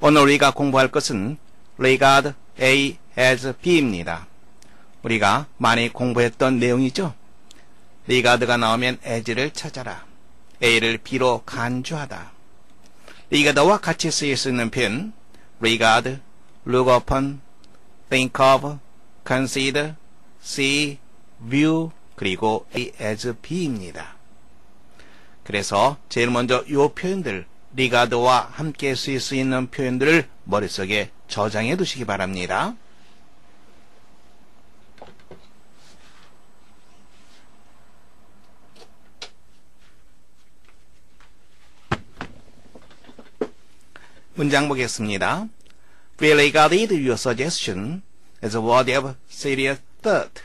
오늘 우리가 공부할 것은 regard A as B입니다. 우리가 많이 공부했던 내용이죠. regard가 나오면 as를 찾아라. A를 B로 간주하다. regard와 같이 쓰일 수 있는 표현 regard, look upon, think of, consider, see, view, 그리고 A as B입니다. 그래서 제일 먼저 이 표현들 regard와 함께 쓰일 수 있는 표현들을 머릿속에 저장해 두시기 바랍니다. 문장 보겠습니다. We regarded your suggestion as worthy of serious thought.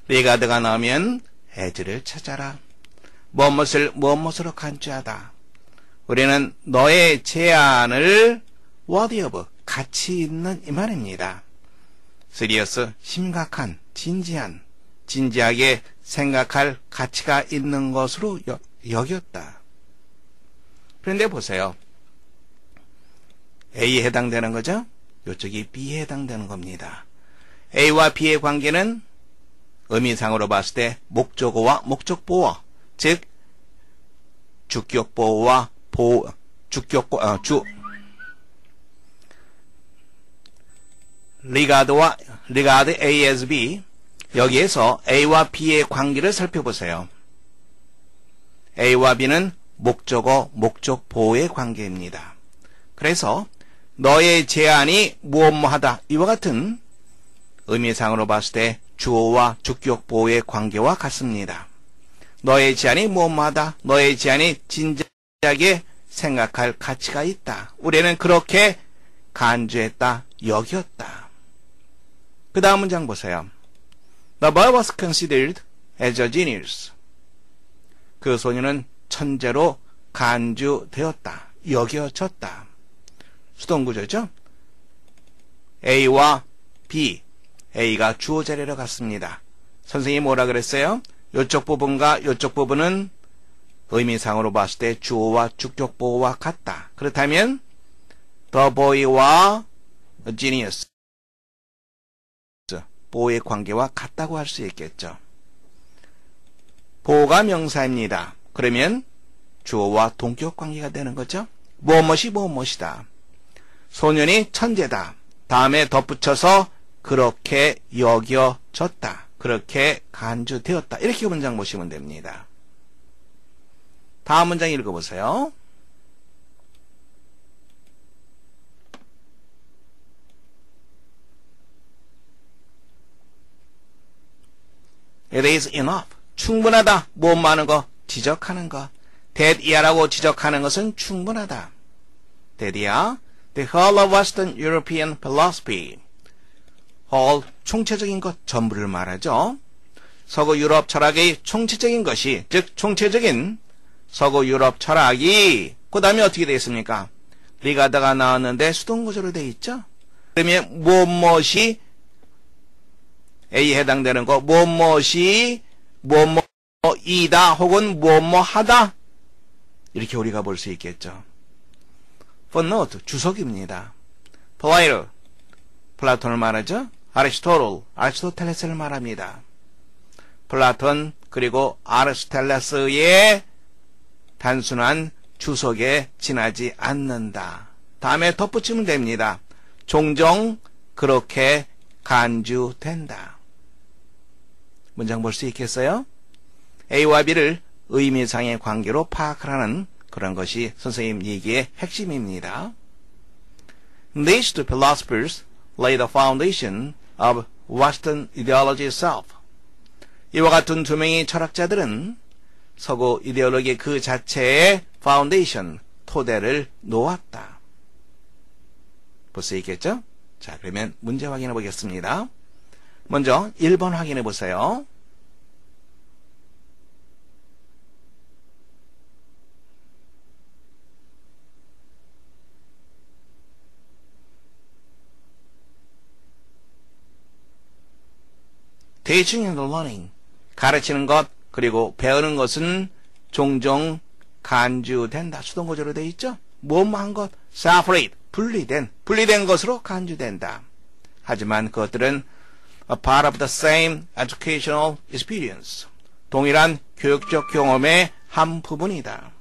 regard가 나오면 as를 찾아라. 무엇으로 간주하다. 우리는 너의 제안을 worthy of, 가치 있는 이 말입니다. serious, 심각한, 진지하게 생각할 가치가 있는 것으로 여겼다. 그런데 보세요. A에 해당되는 거죠? 이쪽이 B에 해당되는 겁니다. A와 B의 관계는 의미상으로 봤을 때 목적어와 목적보어, 즉 주격보어와 regard A as B. 여기에서 A와 B의 관계를 살펴보세요. A와 B는 목적어, 목적보어의 관계입니다. 그래서 너의 제안이 무엇뭐하다 이와 같은 의미상으로 봤을 때 주어와 주격보어의 관계와 같습니다. 너의 제안이 무엇뭐하다, 너의 제안이 진지하게 생각할 가치가 있다. 우리는 그렇게 간주했다, 여겼다. 그 다음 문장 보세요. The boy was considered as a genius. 그 소녀는 천재로 간주되었다, 여겨졌다. 수동구조죠. A와 B, A가 주어 자리로 갔습니다. 선생님이 뭐라 그랬어요? 이쪽 부분과 이쪽 부분은 의미상으로 봤을 때 주어와 주격보어와 같다. 그렇다면 the boy와 genius, 보어의 관계와 같다고 할 수 있겠죠. 보어가 명사입니다. 그러면 주어와 동격 관계가 되는 거죠. 무엇이다. 소년이 천재다. 다음에 덧붙여서 그렇게 여겨졌다. 그렇게 간주되었다. 이렇게 문장 보시면 됩니다. 다음 문장 읽어보세요. It is enough. 충분하다. 무엇하는 거? 지적하는 거. That-이야라고 지적하는 것은 충분하다. That-이야. The whole of Western European philosophy. whole, 총체적인 것, 전부를 말하죠. 서구 유럽 철학의 총체적인 것이, 즉 총체적인 서구 유럽 철학이 그 다음에 어떻게 되어 있습니까? regard가 나왔는데 수동구조로 되어 있죠. 그러면 무엇이 A에 해당되는 거, 무엇이 무엇이다 혹은 무엇하다 이렇게 우리가 볼 수 있겠죠. footnote, 주석입니다. 플라토, 플라톤을 말하죠. 아리스토텔레스를 말합니다. 플라톤 그리고 아리스토텔레스의 단순한 주석에 지나지 않는다. 다음에 덧붙이면 됩니다. 종종 그렇게 간주된다. 문장 볼 수 있겠어요? A와 B를 의미상의 관계로 파악하라는 그런 것이 선생님 얘기의 핵심입니다. These two philosophers lay the foundation of Western ideology itself. 이와 같은 두 명의 철학자들은 서구 이데올로기 그 자체의 파운데이션, 토대를 놓았다. 볼 수 있겠죠? 자, 그러면 문제 확인해 보겠습니다. 먼저 1번 확인해 보세요. Teaching and learning, 가르치는 것 그리고 배우는 것은 종종 간주된다. 수동구조로 되어 있죠. 뭐뭐한 것, separate, 분리된 것으로 간주된다. 하지만 그것들은 a part of the same educational experience. 동일한 교육적 경험의 한 부분이다.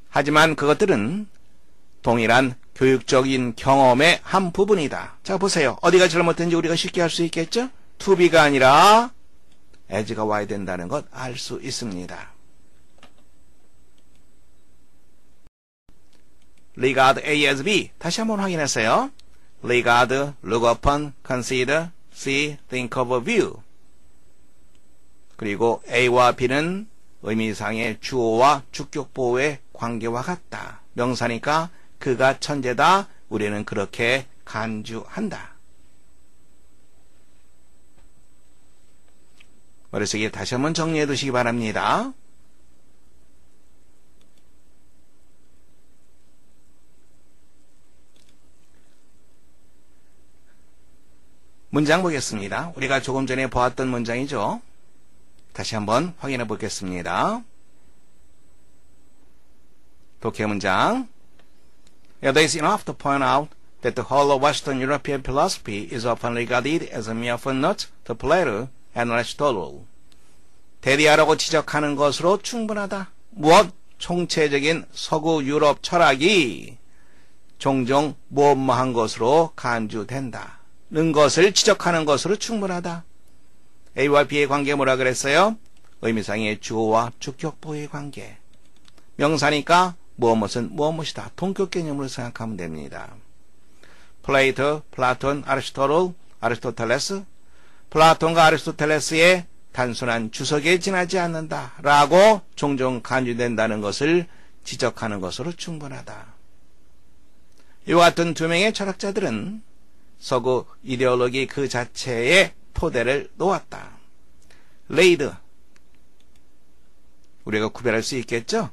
하지만 그것들은 동일한 교육적인 경험의 한 부분이다. 자, 보세요. 어디가 잘못된지 우리가 쉽게 알 수 있겠죠? to be가 아니라 as가 와야 된다는 것 알 수 있습니다. regard A as B. 다시 한번 확인했어요. regard, look upon, consider, see, think of, view. 그리고 A와 B는 의미상의 주어와 주격보호의 관계와 같다. 명사니까 그가 천재다. 우리는 그렇게 간주한다. 머릿속에 다시 한번 정리해 두시기 바랍니다. 문장 보겠습니다. 우리가 조금 전에 보았던 문장이죠. 다시 한번 확인해 보겠습니다. 독해 문장. There is enough to point out that the whole of Western European philosophy is often regarded as a mere footnote to Plato and Aristotle. 대리하라고 지적하는 것으로 충분하다. 무엇? 총체적인 서구 유럽 철학이 종종 무엇무한 것으로 간주된다. 는 것을 지적하는 것으로 충분하다. A와 B의 관계 뭐라 그랬어요? 의미상의 주어와 주격보의 관계. 명사니까 무엇은 무엇이다. 동격 개념으로 생각하면 됩니다. 플레이토, 플라톤, 아리스토텔, 아리스토텔레스. 플라톤과 아리스토텔레스의 단순한 주석에 지나지 않는다. 라고 종종 간주된다는 것을 지적하는 것으로 충분하다. 이와 같은 두 명의 철학자들은 서구 이데올로기 그 자체의 토대를 놓았다. 레이드. 우리가 구별할 수 있겠죠?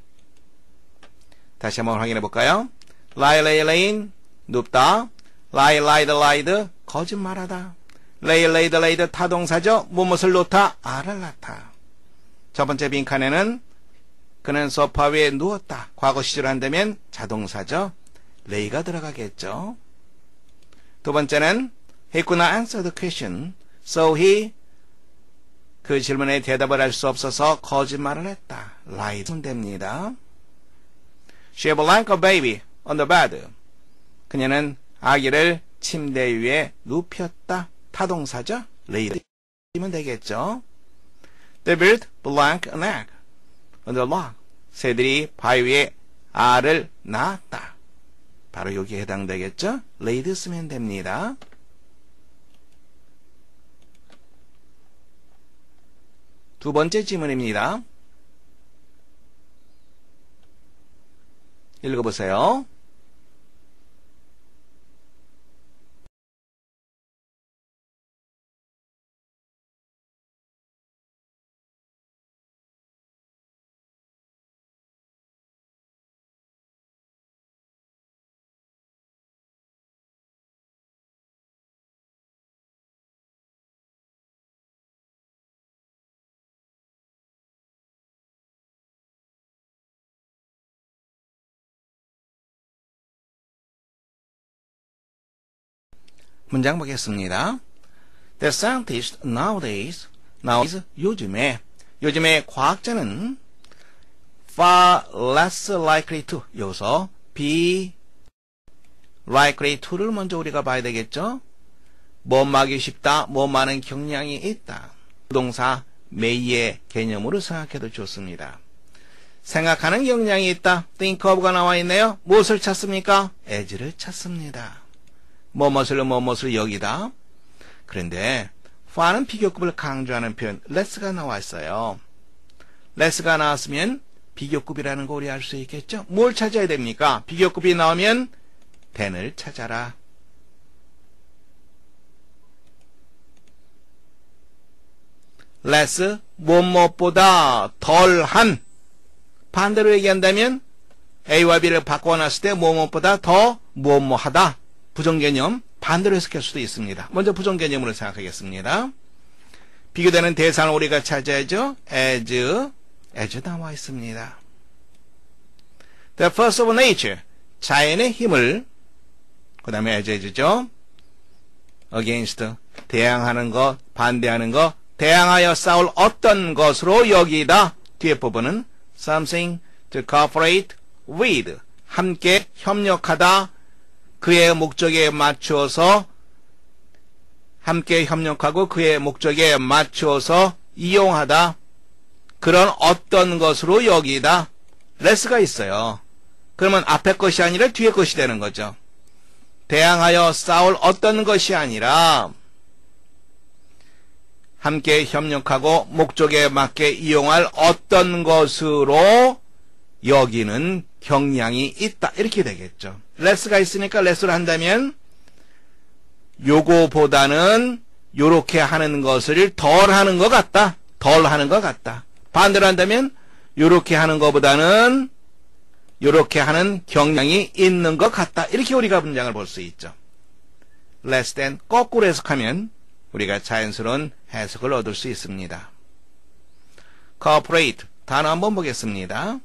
다시 한번 확인해 볼까요? lie, lay, laying, 눕다. lie, lied, lied, 거짓말하다. lay, laid, laid, 타동사죠? 무엇을 놓다? 알을 낳다. 첫 번째 빈칸에는 그는 소파 위에 누웠다. 과거 시절 한다면 자동사죠? lay가 들어가겠죠? 두 번째는 he could not answer the question, so he 그 질문에 대답을 할 수 없어서 거짓말을 했다. lie는 됩니다. She had like a baby on the bed. 그녀는 아기를 침대 위에 눕혔다. 타동사죠? lay면 되겠죠. They built blank an egg on the log. 새들이 바위 위에 알을 낳았다. 바로 여기에 해당되겠죠? laid 쓰면 됩니다. 두 번째 지문입니다. 읽어보세요. 문장 보겠습니다. The scientists nowadays 요즘에 과학자는 far less likely to 여기서 be likely to를 먼저 우리가 봐야 되겠죠. 뭐 마기 쉽다, 뭐 많은 경향이 있다. 부동사 may의 개념으로 생각해도 좋습니다. 생각하는 경향이 있다. think of가 나와 있네요. 무엇을 찾습니까? as를 찾습니다. 무엇을 여기다. 그런데 far는 비교급을 강조하는 표현 less가 나와 있어요. less가 나왔으면 비교급이라는 거 우리 알 수 있겠죠? 뭘 찾아야 됩니까? 비교급이 나오면 than을 찾아라. less 무엇보다 덜한. 반대로 얘기한다면 A와 B를 바꿔놨을 때 무엇보다 더 무엇하다. 부정개념 반대로 해석할 수도 있습니다. 먼저 부정개념으로 생각하겠습니다. 비교되는 대상을 우리가 찾아야죠. as 나와 있습니다. The first of nature, 자연의 힘을, 그 다음에 as죠. against, 대항하는 것, 반대하는 것, 대항하여 싸울 어떤 것으로 여기다. 뒤에 부분은 something to cooperate with, 함께 협력하다, 그의 목적에 맞추어서, 함께 협력하고 그의 목적에 맞추어서 이용하다, 그런 어떤 것으로 여기다. 레스가 있어요. 그러면 앞에 것이 아니라 뒤에 것이 되는 거죠. 대항하여 싸울 어떤 것이 아니라 함께 협력하고 목적에 맞게 이용할 어떤 것으로 여기는 경향이 있다. 이렇게 되겠죠. 레스가 있으니까 레스를 한다면 요거보다는 요렇게 하는 것을 덜 하는 것 같다. 덜 하는 것 같다. 반대로 한다면 요렇게 하는 것보다는 요렇게 하는 경향이 있는 것 같다. 이렇게 우리가 문장을 볼 수 있죠. less than 거꾸로 해석하면 우리가 자연스러운 해석을 얻을 수 있습니다. cooperate 단어 한번 보겠습니다.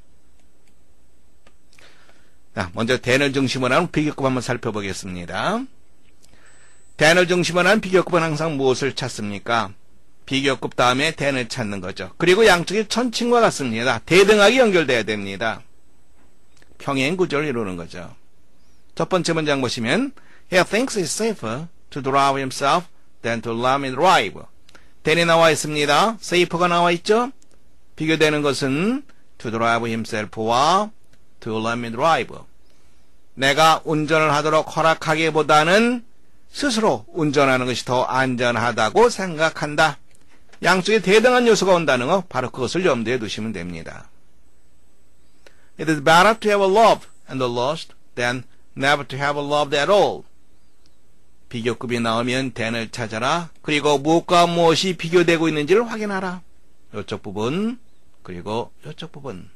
자, 먼저 than을 중심으로 하는 비교급 한번 살펴보겠습니다. than을 중심으로 하는 비교급은 항상 무엇을 찾습니까? 비교급 다음에 than을 찾는 거죠. 그리고 양쪽이 천칭과 같습니다. 대등하게 연결돼야 됩니다. 평행 구조를 이루는 거죠. 첫 번째 문장 보시면 He thinks it's safer to drive himself than to let me drive. than이 나와 있습니다. safer가 나와 있죠. 비교되는 것은 to drive himself와 to let me drive. 내가 운전을 하도록 허락하기보다는 스스로 운전하는 것이 더 안전하다고 생각한다. 양쪽에 대등한 요소가 온다는 거, 바로 그것을 염두에 두시면 됩니다. It is better to have loved and lost than never to have loved at all. 비교급이 나오면 than을 찾아라. 그리고 무엇과 무엇이 비교되고 있는지를 확인하라. 이쪽 부분, 그리고 이쪽 부분.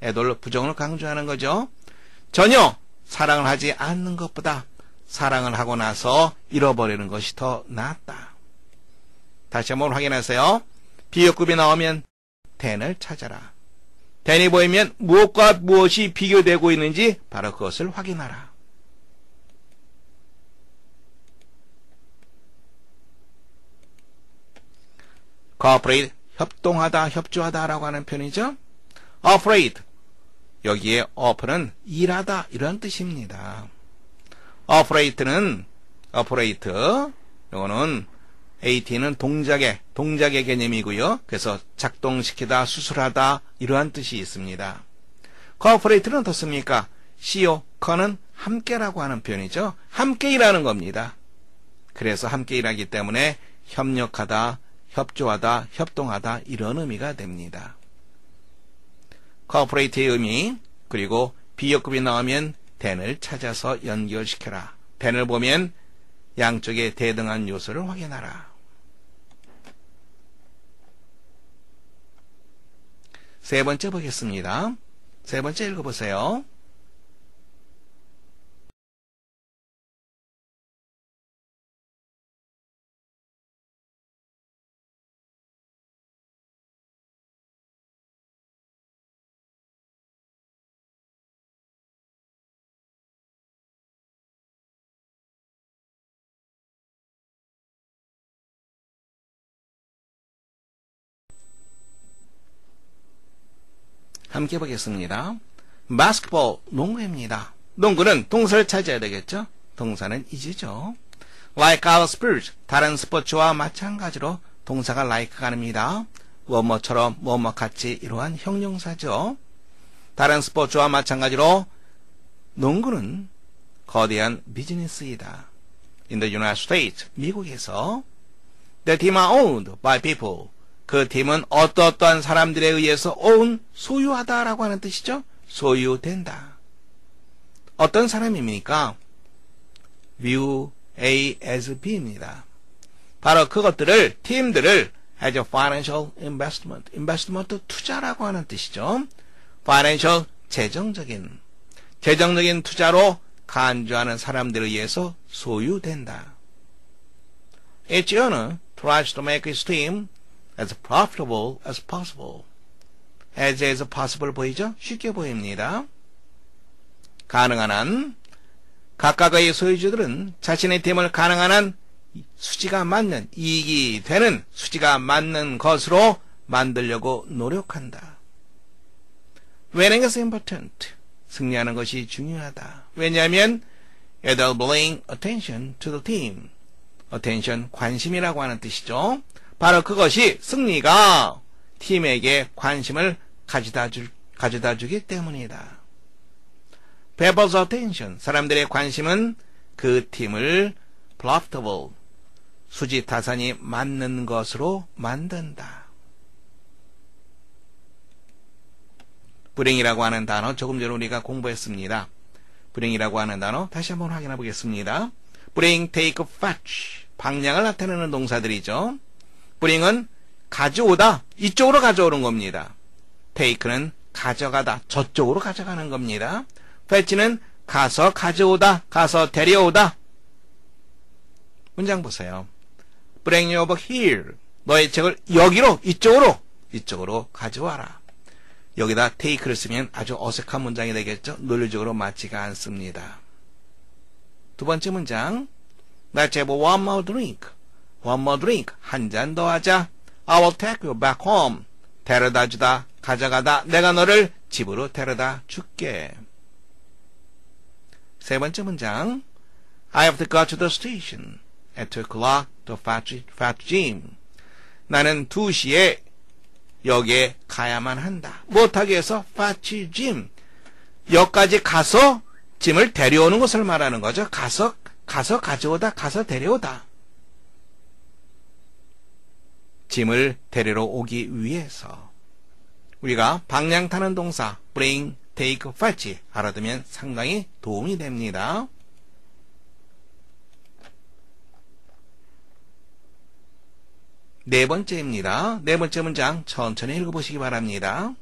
애들 부정을 강조하는 거죠. 전혀 사랑을 하지 않는 것보다 사랑을 하고 나서 잃어버리는 것이 더 낫다. 다시 한번 확인하세요. 비교급이 나오면 than을 찾아라. than이 보이면 무엇과 무엇이 비교되고 있는지 바로 그것을 확인하라. cooperate, 협동하다, 협조하다라고 하는 표현이죠. operate, 여기에 oper는 일하다 이런 뜻입니다. operate는 operate, 이거는 at는 동작의 개념이고요. 그래서 작동시키다, 수술하다 이러한 뜻이 있습니다. cooperate는 어떻습니까? co, co는 함께라고 하는 표현이죠. 함께 일하는 겁니다. 그래서 함께 일하기 때문에 협력하다, 협조하다, 협동하다 이런 의미가 됩니다. cooperate의 의미, 그리고 비교급이 나오면 than을 찾아서 연결시켜라. than을 보면 양쪽의 대등한 요소를 확인하라. 세 번째 보겠습니다. 세 번째 읽어보세요. 함께 보겠습니다. basketball, 농구입니다. 농구는 동사를 찾아야 되겠죠? 동사는 is죠. like our sports, 다른 스포츠와 마찬가지로 동사가 like가 아닙니다. 뭐뭐처럼 뭐뭐 같이 이러한 형용사죠. 다른 스포츠와 마찬가지로 농구는 거대한 비즈니스이다. In the United States, 미국에서 the team are owned by people. 그 팀은 어떠한 사람들에 의해서 own, 소유하다라고 하는 뜻이죠. 소유된다. 어떤 사람입니까? view A as B입니다. 바로 그것들을, 팀들을 as a financial investment, investment 투자라고 하는 뜻이죠. financial, 재정적인 투자로 간주하는 사람들에 의해서 소유된다. Each owner tries to make his team as profitable as possible. as possible 보이죠? 쉽게 보입니다. 가능한 한 각각의 소유주들은 자신의 팀을 가능한 한 수지가 맞는, 이익이 되는 수지가 맞는 것으로 만들려고 노력한다. Winning is important. 승리하는 것이 중요하다. 왜냐하면 it'll bring attention to the team. attention, 관심이라고 하는 뜻이죠. 바로 그것이 승리가 팀에게 관심을 가져다 주기 때문이다. People's attention, 사람들의 관심은 그 팀을 profitable, 수지타산이 맞는 것으로 만든다. 불행이라고 하는 단어 조금 전에 우리가 공부했습니다. 불행이라고 하는 단어 다시 한번 확인해 보겠습니다. bring, take, fetch, 방향을 나타내는 동사들이죠. bring은 가져오다, 이쪽으로 가져오는 겁니다. take는 가져가다, 저쪽으로 가져가는 겁니다. fetch는 가서 가져오다, 가서 데려오다. 문장 보세요. bring you over here, 너의 책을 여기로, 이쪽으로 가져와라. 여기다 take를 쓰면 아주 어색한 문장이 되겠죠. 논리적으로 맞지가 않습니다. 두 번째 문장, Let's have one more drink. One more drink. 한 잔 더 하자. I will take you back home. 데려다 주다, 가져가다. 내가 너를 집으로 데려다 줄게. 세 번째 문장, I have to go to the station at 2 o'clock to fetch Jim. 나는 2시에 역에 가야만 한다. 못하게 해서 fetch Jim. 역까지 가서 짐을 데려오는 것을 말하는 거죠. 가서 가져오다, 가서 데려오다. 짐을 데리러 오기 위해서. 우리가 방향 타는 동사 bring, take, fetch 알아두면 상당히 도움이 됩니다. 네 번째입니다. 네 번째 문장 천천히 읽어보시기 바랍니다.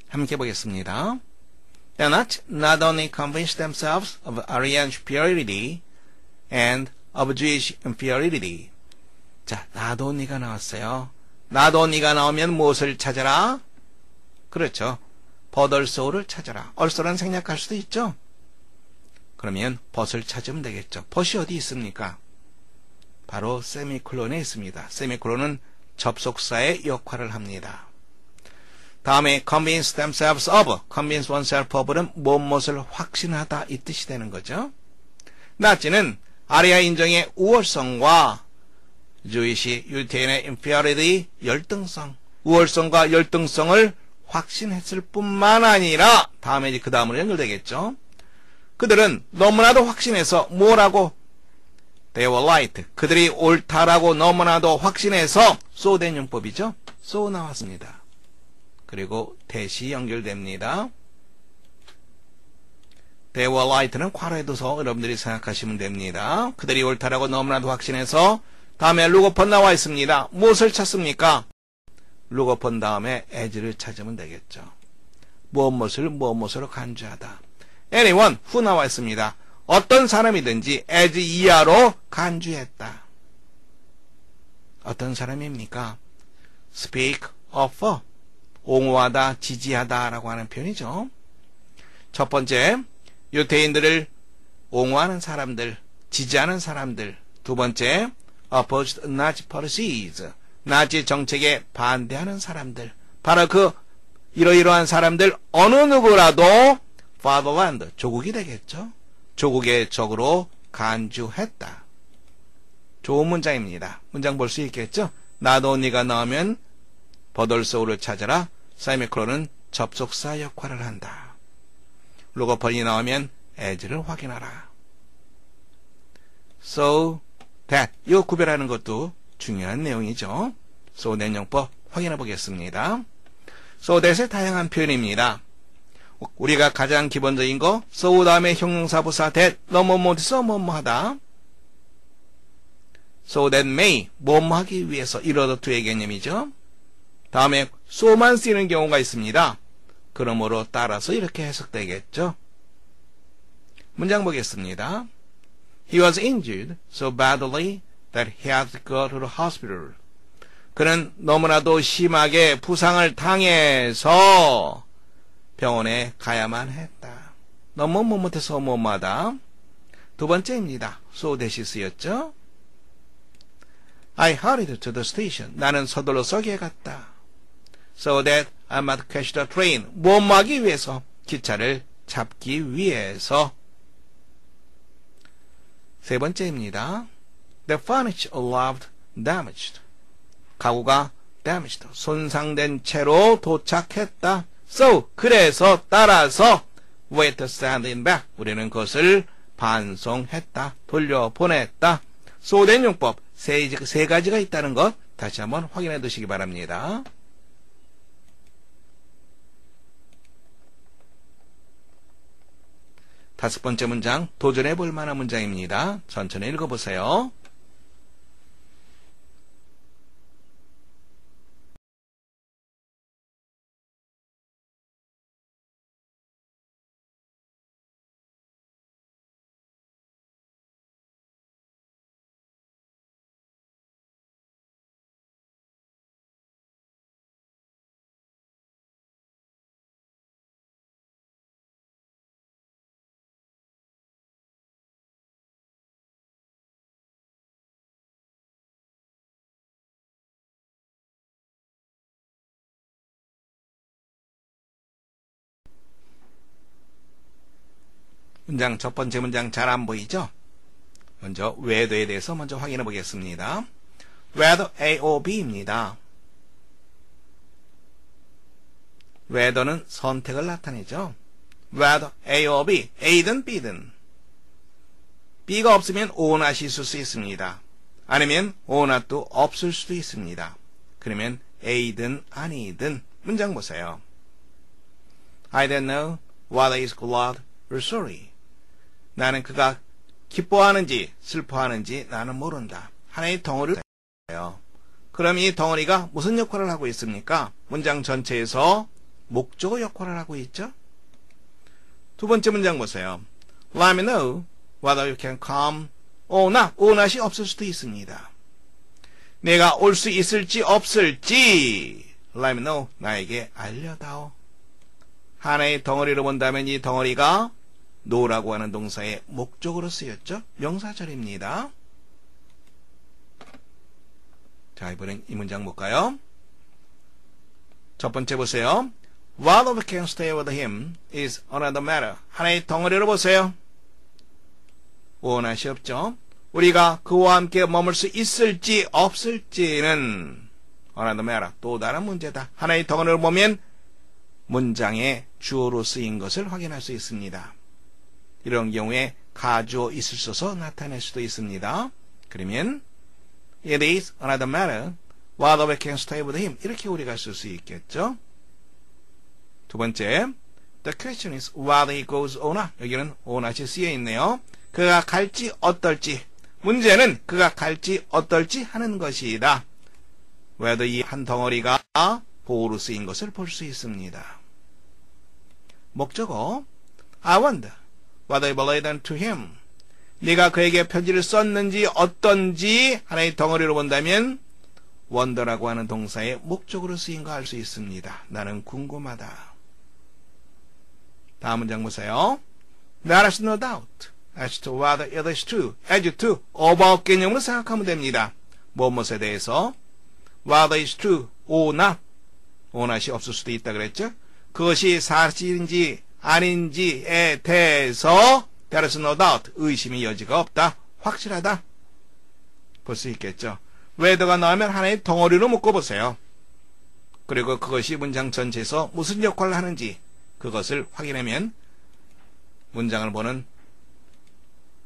함께 보겠습니다. They're not only convinced themselves of Aryan superiority and of Jewish inferiority. 자, 나도 네가 나왔어요. 나도 네가 나오면 무엇을 찾아라? 그렇죠. 벗을소를 찾아라. 얼쏘란 생략할 수도 있죠. 그러면 벗을 찾으면 되겠죠. 벗이 어디 있습니까? 바로 세미콜론에 있습니다. 세미콜론은 접속사의 역할을 합니다. 다음에 convince themselves of, convince oneself of는 무엇을 확신하다 이 뜻이 되는 거죠. 나치는 아리아 인종의 우월성과 주이시 유태인의 inferiority 열등성, 우월성과 열등성을 확신했을 뿐만 아니라 다음에 이제 그 다음으로 연결되겠죠. 그들은 너무나도 확신해서 뭐라고? They were right. 그들이 옳다라고 너무나도 확신해서 so 된 용법이죠. so 나왔습니다. 그리고 대시 연결됩니다. They were right는 괄호에 둬서 여러분들이 생각하시면 됩니다. 그들이 옳다라고 너무나도 확신해서 다음에 look upon 나와 있습니다. 무엇을 찾습니까? look upon 다음에 as를 찾으면 되겠죠. 무엇으로 간주하다. anyone who 나와 있습니다. 어떤 사람이든지 as 이하로 간주했다. 어떤 사람입니까? speak of, 옹호하다, 지지하다 라고 하는 표현이죠. 첫 번째, 유태인들을 옹호하는 사람들, 지지하는 사람들. 두 번째, opposed Nazi policies, 나치 정책에 반대하는 사람들. 바로 그 이러이러한 사람들 어느 누구라도 fatherland, 조국이 되겠죠. 조국의 적으로 간주했다. 좋은 문장입니다. 문장 볼 수 있겠죠. 나도 네가 나오면 버덜소우를 찾아라. 세미콜론은 접속사 역할을 한다. 로고펀이 나오면 as를 확인하라. So that, 이거 구별하는 것도 중요한 내용이죠. so that 용법 확인해 보겠습니다. so that의 다양한 표현입니다. 우리가 가장 기본적인 거 so 다음에 형용사 부사 that 너무 못해서 뭐뭐하다. so that may 뭐뭐하기 위해서 이러다 to의 개념이죠. 다음에 so만 쓰이는 경우가 있습니다. 그러므로 따라서 이렇게 해석되겠죠. 문장 보겠습니다. He was injured so badly that he had to go to the hospital. 그는 너무나도 심하게 부상을 당해서 병원에 가야만 했다. 너무 못해서 뭐마다. 두 번째입니다. so that이 쓰였죠. I hurried to the station. 나는 서둘러 서기에 갔다. So that I might catch the train. 뭐하기 위해서? 기차를 잡기 위해서. 세 번째입니다. The furniture left damaged. 가구가 damaged. 손상된 채로 도착했다. So, 그래서 따라서 wait to send it back. 우리는 그것을 반송했다. 돌려보냈다. so that 용법 세 가지가 있다는 것 다시 한번 확인해 두시기 바랍니다. 다섯 번째 문장 도전해 볼 만한 문장입니다. 천천히 읽어보세요. 문장 첫 번째 문장 잘 안 보이죠? 먼저 whether에 대해서 먼저 확인해 보겠습니다. whether A or B입니다. whether는 선택을 나타내죠. whether A or B, A든 B든. B가 없으면 or not이 있을 수 있습니다. 아니면 or not도 없을 수도 있습니다. 그러면 A든 아니든 문장 보세요. I don't know whether he's glad or sorry. 나는 그가 기뻐하는지 슬퍼하는지 나는 모른다. 하나의 덩어리를 해요. 그럼 이 덩어리가 무슨 역할을 하고 있습니까? 문장 전체에서 목적어 역할을 하고 있죠. 두 번째 문장 보세요. Let me know whether you can come or not. or not이 없을 수도 있습니다. 내가 올 수 있을지 없을지 Let me know. 나에게 알려다오. 하나의 덩어리로 본다면 이 덩어리가 no라고 하는 동사의 목적으로 쓰였죠. 명사절입니다. 자, 이번엔 이 문장 볼까요? 첫 번째 보세요. Whether we can stay with him is another matter. 하나의 덩어리로 보세요. 원하시 없죠. 우리가 그와 함께 머물 수 있을지 없을지는 another matter. 또 다른 문제다. 하나의 덩어리로 보면 문장의 주어로 쓰인 것을 확인할 수 있습니다. 이런 경우에 가주어 있을 수 있어서 나타낼 수도 있습니다. 그러면 It is another matter whether we can stay with him. 이렇게 우리가 쓸 수 있겠죠. 두 번째, The question is whether he goes or not. 여기는 or not이 쓰여 있네요. 그가 갈지 어떨지. 문제는 그가 갈지 어떨지 하는 것이다. whether 이 한 덩어리가 보호로 쓰인 것을 볼 수 있습니다. 목적어 I wonder whether you belonged to him. 네가 그에게 편지를 썼는지 어떤지 하나의 덩어리로 본다면 wonder라고 하는 동사의 목적으로 쓰인 거 알 수 있습니다. 나는 궁금하다. 다음 문장 보세요. There is no doubt as to whether it is true. as to about 개념으로 생각하면 됩니다. 무엇에 대해서 whether it is true or not. or not이 없을 수도 있다 그랬죠. 그것이 사실인지 아닌지에 대해서 there is no doubt. 의심의 여지가 없다. 확실하다. 볼 수 있겠죠. whether가 나오면 하나의 덩어리로 묶어보세요. 그리고 그것이 문장 전체에서 무슨 역할을 하는지 그것을 확인하면 문장을 보는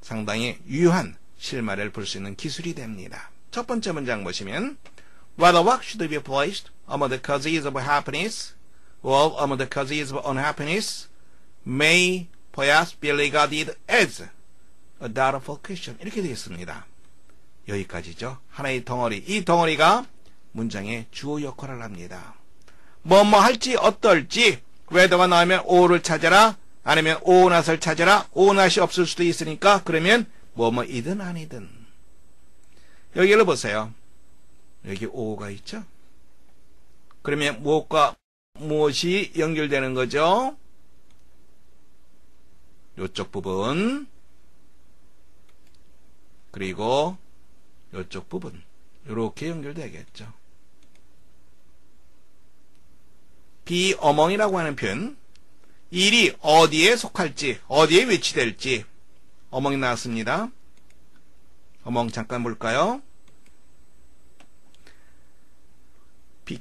상당히 유효한 실마리를 볼 수 있는 기술이 됩니다. 첫 번째 문장 보시면 Whether work should be placed among the causes of happiness or among the causes of unhappiness may perhaps be regarded as a doubtful question. 이렇게 되어 있습니다. 여기까지죠. 하나의 덩어리. 이 덩어리가 문장의 주어 역할을 합니다. 뭐뭐 할지 어떨지 whether가 나오면 o를 찾아라. 아니면 o not을 찾아라. o not이 없을 수도 있으니까 그러면 뭐뭐이든 아니든. 여기를 보세요. 여기 o가 있죠. 그러면 무엇과 무엇이 연결되는 거죠? 이쪽 부분 그리고 이쪽 부분 이렇게 연결되겠죠. be among이라고 하는 표현 일이 어디에 속할지 어디에 위치될지 among이 나왔습니다. among 잠깐 볼까요?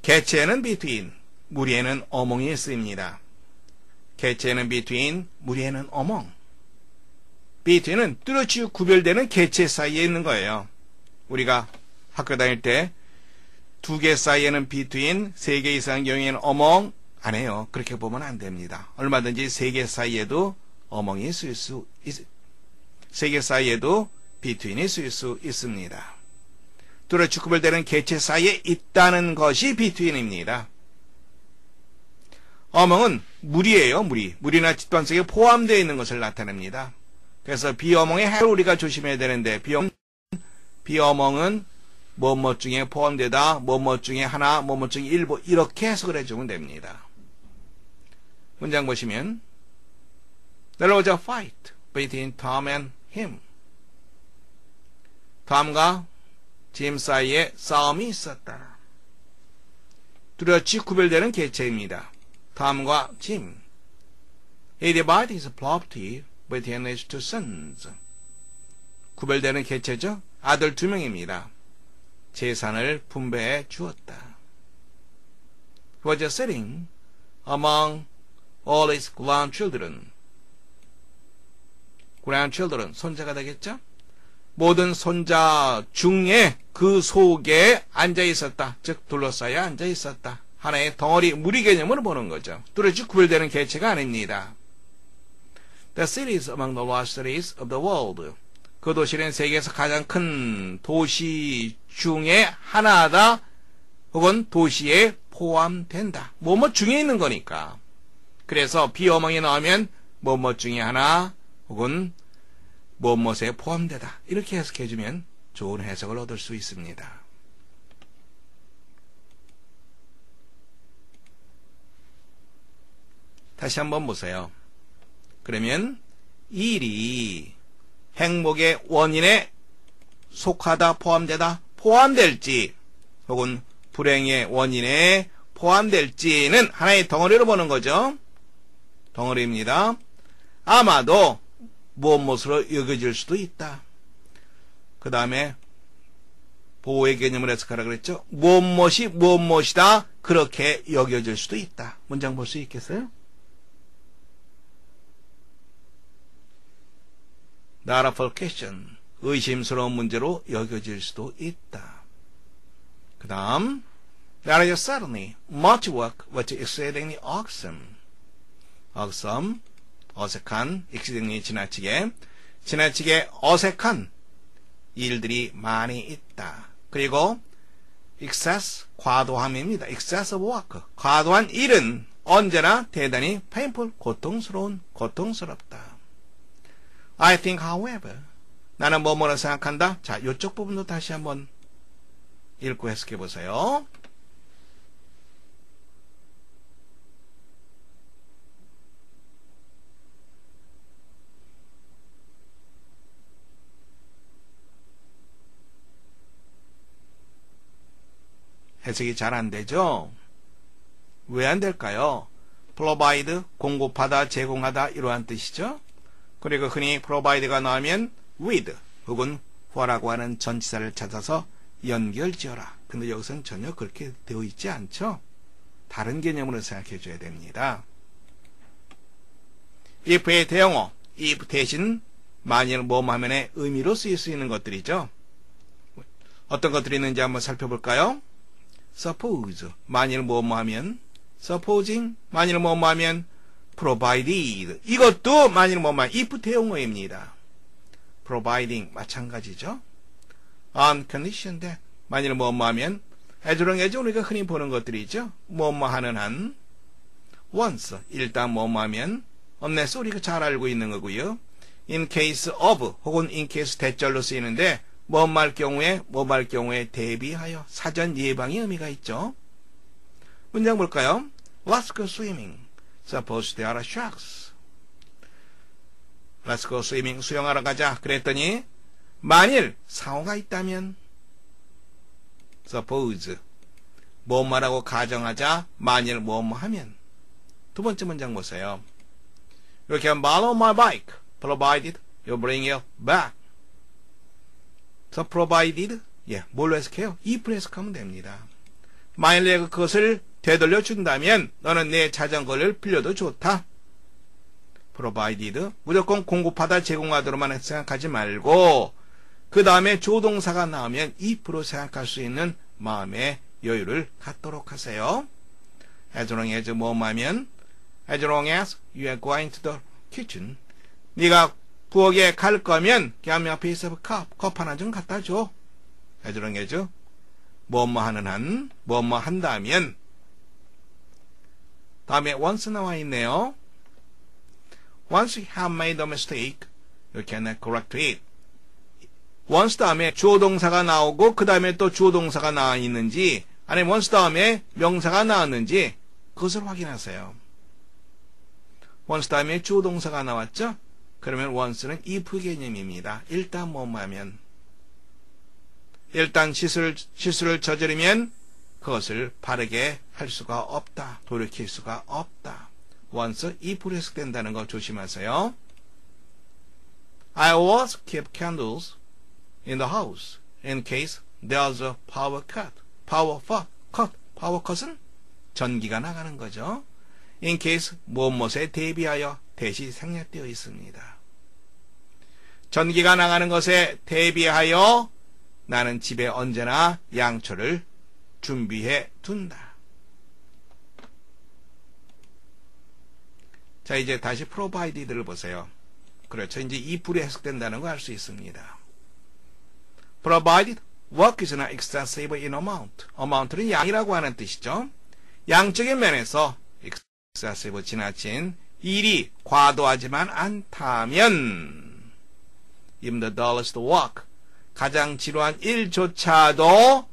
개체에는 between 무리에는 among이 쓰입니다. 개체에는 between 무리에는 among between은 뚜렷이 구별되는 개체 사이에 있는 거예요. 우리가 학교 다닐 때 두 개 사이에는 between, 세 개 이상의 경우에는 among 안 해요. 그렇게 보면 안 됩니다. 얼마든지 세 개 사이에도 among이 쓰일 수 세 개 사이에도 between이 쓰일 수 있습니다. 뚜렷이 구별되는 개체 사이에 있다는 것이 between입니다. among은 무리예요. 무리나 집단 속에 포함되어 있는 것을 나타냅니다. 그래서 be among의 해를 우리가 조심해야 되는데 be among은 뭐뭐 중에 포함되다, 뭐뭐 중에 하나, 뭐뭐 중에 일부 이렇게 해석을 해주면 됩니다. 문장 보시면 There was a fight between Tom and him. 톰과 짐 사이에 싸움이 있었다. 뚜렷이 구별되는 개체입니다. 톰과 짐. He divided his property between his two sons. 구별되는 개체죠. 아들 두 명입니다. 재산을 분배해 주었다. He was sitting among all his grandchildren. grandchildren, 손자가 되겠죠? 모든 손자 중에 그 속에 앉아 있었다. 즉 둘러싸여 앉아 있었다. 하나의 덩어리 무리 개념으로 보는 거죠. 뚜렷이 구별되는 개체가 아닙니다. The cities among the large cities of the world. 그 도시는 세계에서 가장 큰 도시 중에 하나다. 혹은 도시에 포함된다. 뭐뭐 중에 있는 거니까. 그래서 be among이 나오면 뭐뭐 중에 하나 혹은 무엇에 포함되다. 이렇게 해석해주면 좋은 해석을 얻을 수 있습니다. 다시 한번 보세요. 그러면 일이 행복의 원인에 속하다, 포함되다, 포함될지 혹은 불행의 원인에 포함될지는 하나의 덩어리로 보는 거죠. 덩어리입니다. 아마도 무엇으로 여겨질 수도 있다. 그 다음에 보호의 개념을 해석하라 그랬죠. 무엇이 무엇이다. 그렇게 여겨질 수도 있다. 문장 볼 수 있겠어요? doubtful question. 의심스러운 문제로 여겨질 수도 있다. 그 다음 There is certainly much work which is exceedingly irksome. irksome 어색한, exceedingly 지나치게 어색한 일들이 많이 있다. 그리고 excess, 과도함입니다. excess of work, 과도한 일은 언제나 대단히 painful, 고통스럽다. I think, however, 나는 뭐뭐라 생각한다. 자, 이쪽 부분도 다시 한번 읽고 해석해 보세요. 해석이 잘 안 되죠? 왜 안 될까요? provide, 공급하다, 제공하다 이러한 뜻이죠? 그리고 흔히 provide가 나오면 with 혹은 for라고 하는 전치사를 찾아서 연결지어라. 근데 여기서는 전혀 그렇게 되어 있지 않죠? 다른 개념으로 생각해 줘야 됩니다. if의 대용어, if 대신 만일 뭐뭐하면의 의미로 쓰일 수 있는 것들이죠. 어떤 것들이 있는지 한번 살펴볼까요? suppose, 만일 뭐뭐하면, supposing, 만일 뭐뭐하면, provided. 이것도 만일 뭐만 if 대용어입니다. providing 마찬가지죠. on condition that 만일 뭐뭐하면 as long as 우리가 흔히 보는 것들이죠. 뭐뭐하는 한 once 일단 뭐뭐하면 unless 우리가 잘 알고 있는 거고요. in case of 혹은 in case 대절로 쓰이는데 뭐뭐할 경우에 대비하여 사전 예방의 의미가 있죠. 문장 볼까요? Let's go swimming. Suppose there are sharks. Let's go swimming. 수영하러 가자. 그랬더니 만일 상어가 있다면 suppose 뭐뭐라고 가정하자. 만일 뭐뭐하면 두 번째 문장 보세요. You can borrow my bike provided you bring it back. So provided 뭘로 해석해요? if 해석하면 됩니다. 만일 내가 그것을 되돌려 준다면 너는 내 자전거를 빌려도 좋다. provided 무조건 공급하다 제공하도록만 생각하지 말고 그 다음에 조동사가 나오면 if로 생각할 수 있는 마음의 여유를 갖도록 하세요. as long as 뭐하면 as long as you are going to the kitchen 네가 부엌에 갈 거면 give me a piece of 컵 하나 좀 갖다 줘. as long as 뭐뭐 하는 한 뭐뭐 한다면 다음에 once 나와 있네요. Once you have made a mistake, you cannot correct it. once 다음에 주어 동사가 나오고 그 다음에 또 주어 동사가 나와 있는지 아니면 once 다음에 명사가 나왔는지 그것을 확인하세요. once 다음에 주어 동사가 나왔죠? 그러면 once는 if 개념입니다. 일단 뭐하면 일단 실수를 저지르면 그것을 바르게 할 수가 없다. 돌이킬 수가 없다. once if로 해석된다는 거 조심하세요. I always keep candles in the house in case there's a power cut. power cut은 전기가 나가는 거죠. in case 무엇에 대비하여 대시 생략되어 있습니다. 전기가 나가는 것에 대비하여 나는 집에 언제나 양초를 준비해 둔다. 자, 이제 다시 provided를 보세요. 그렇죠. 이제 if로 해석된다는 거 알 수 있습니다. Provided work is not excessive in amount. amount는 양이라고 하는 뜻이죠. 양적인 면에서 excessive 지나친 일이 과도하지만 않다면 even the dullest work 가장 지루한 일조차도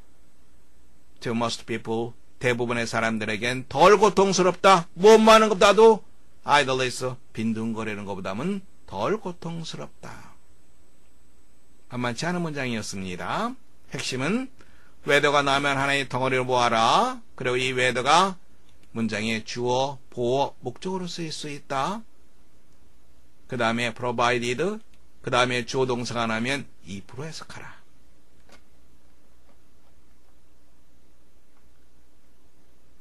to most people 대부분의 사람들에겐 덜 고통스럽다. 무엇만 하는 것보다도 idleness 빈둥거리는 것보다는 덜 고통스럽다. 만만치 않은 문장이었습니다. 핵심은 whether가 나오면 하나의 덩어리를 모아라. 그리고 이 whether가 문장의 주어, 보어, 목적으로 쓰일 수 있다. 그 다음에 provided, 그 다음에 주어 동사가 나면 if로 해석하라.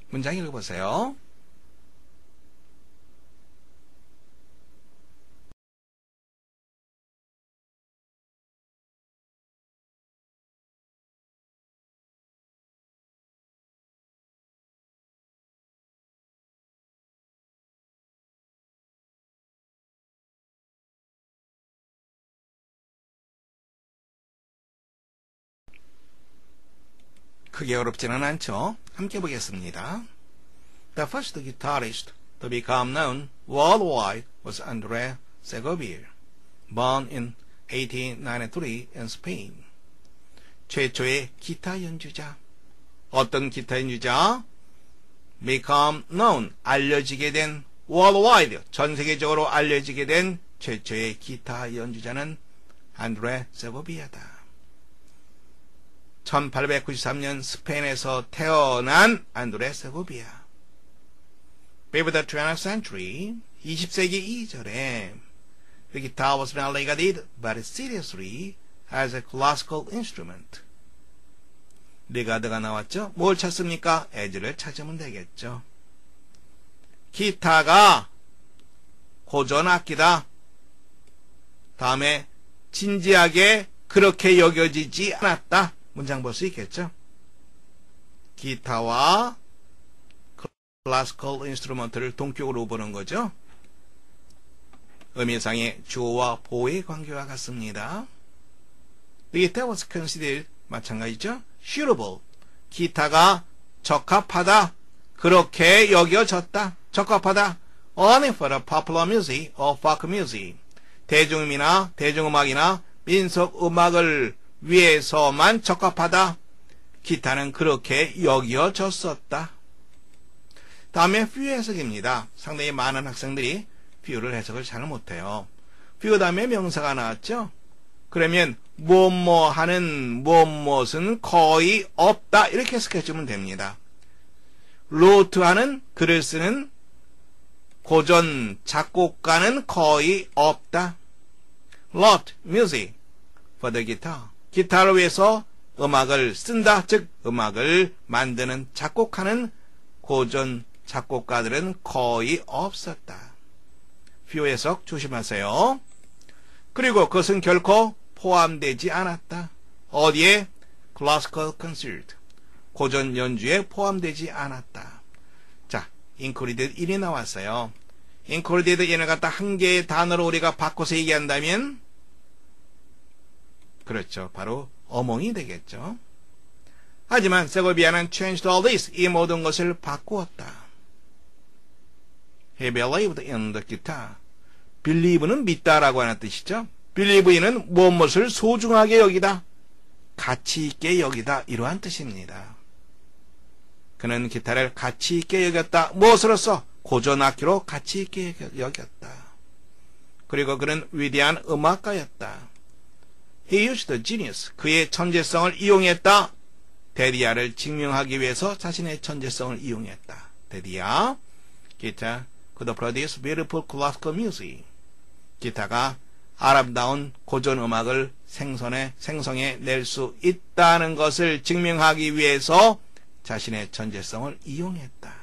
문장 읽어보세요. 크게 어렵지는 않죠. 함께 보겠습니다. The first guitarist to become known worldwide was André Segovia, born in 1893 in Spain. 최초의 기타 연주자. 어떤 기타 연주자? Become known, 알려지게 된 worldwide, 전 세계적으로 알려지게 된 최초의 기타 연주자는 안드레 세고비아다. 1893년 스페인에서 태어난 안드레 세고비아. Before the 20th century, 20세기 이전에 the guitar was not regarded very seriously as a classical instrument. 리가드가 나왔죠? 뭘 찾습니까? as를 찾으면 되겠죠. 기타가 고전악기다. 다음에 진지하게 그렇게 여겨지지 않았다. 문장 볼 수 있겠죠? 기타와 클래시컬 인스트루먼트를 동격으로 보는 거죠. 의미상의 주어와 보어의 관계와 같습니다. The guitar was considered 마찬가지죠. suitable. 기타가 적합하다. 그렇게 여겨졌다. 적합하다. only for the popular music or folk music. 대중음악이나 민속음악을 위해서만 적합하다. 기타는 그렇게 여겨졌었다. 다음에 few 해석입니다. 상당히 많은 학생들이 few를 해석을 잘 못해요. few 다음에 명사가 나왔죠. 그러면 무엇뭐 하는 무엇은 거의 없다. 이렇게 해석해주면 됩니다. wrote하는 글을 쓰는 고전 작곡가는 거의 없다. wrote music for the guitar. 기타를 위해서 음악을 쓴다. 즉 음악을 만드는 작곡하는 고전 작곡가들은 거의 없었다. few 해석 조심하세요. 그리고 그것은 결코 포함되지 않았다. 어디에? classical concert. 고전 연주에 포함되지 않았다. 자, included 1이 나왔어요. included 1을 갖다 한 개의 단어로 우리가 바꿔서 얘기한다면 그렇죠. 바로 among이 되겠죠. 하지만 세고비아는 changed all this. 이 모든 것을 바꾸었다. He believed in the guitar. believe는 믿다라고 하는 뜻이죠. believe in은 무엇을 소중하게 여기다. 가치 있게 여기다. 이러한 뜻입니다. 그는 기타를 가치 있게 여겼다. 무엇으로서? 고전악기로 가치 있게 여겼다. 그리고 그는 위대한 음악가였다. He used the genius. 그의 천재성을 이용했다. 데디아를 증명하기 위해서 자신의 천재성을 이용했다. 데디아, 기타 could produce beautiful classical music. 기타가 아름다운 고전 음악을 생성해 낼 수 있다는 것을 증명하기 위해서 자신의 천재성을 이용했다.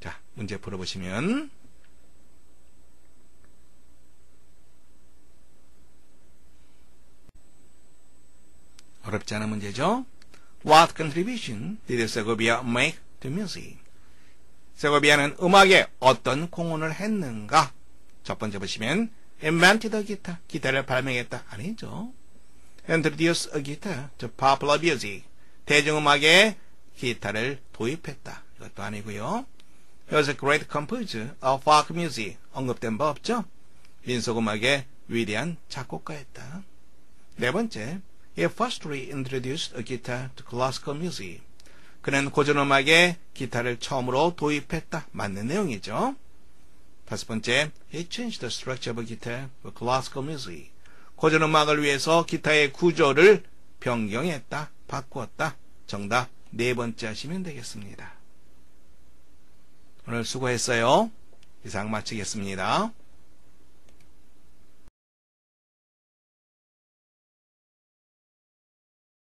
자, 문제 풀어보시면 어렵지 않은 문제죠. What contribution did Segovia make to music? 세고비아는 음악에 어떤 공헌을 했는가? 첫 번째 보시면 invented a guitar. 기타를 발명했다. 아니죠. introduce a guitar to popular music. 대중음악에 기타를 도입했다. 이것도 아니고요. He was a great composer of folk music. 언급된 바 없죠? 민속음악의 위대한 작곡가였다. 네 번째, he firstly introduced a guitar to classical music. 그는 고전음악에 기타를 처음으로 도입했다. 맞는 내용이죠. 다섯 번째, he changed the structure of a guitar for classical music. 고전음악을 위해서 기타의 구조를 변경했다. 바꾸었다. 정답 네 번째 하시면 되겠습니다. 오늘 수고했어요. 이상 마치겠습니다.